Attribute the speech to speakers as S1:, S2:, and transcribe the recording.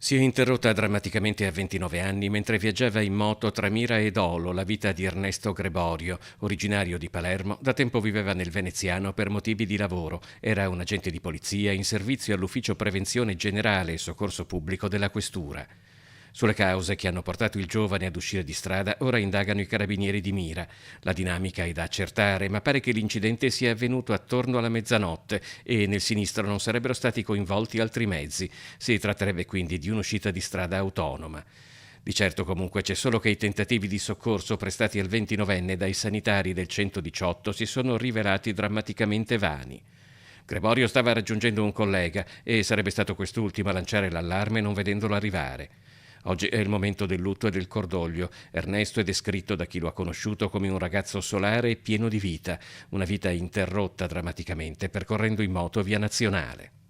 S1: Si è interrotta drammaticamente a 29 anni mentre viaggiava in moto tra Mira ed Olo la vita di Ernesto Greborio, originario di Palermo. Da tempo viveva nel veneziano per motivi di lavoro. Era un agente di polizia in servizio all'ufficio prevenzione generale e soccorso pubblico della questura. Sulle cause che hanno portato il giovane ad uscire di strada ora indagano i carabinieri di Mira. La dinamica è da accertare, ma pare che l'incidente sia avvenuto attorno alla mezzanotte e nel sinistro non sarebbero stati coinvolti altri mezzi. Si tratterebbe quindi di un'uscita di strada autonoma. Di certo comunque c'è solo che i tentativi di soccorso prestati al 29enne dai sanitari del 118 si sono rivelati drammaticamente vani. Gregorio stava raggiungendo un collega e sarebbe stato quest'ultimo a lanciare l'allarme non vedendolo arrivare. Oggi è il momento del lutto e del cordoglio. Ernesto è descritto da chi lo ha conosciuto come un ragazzo solare e pieno di vita, una vita interrotta drammaticamente percorrendo in moto via Nazionale.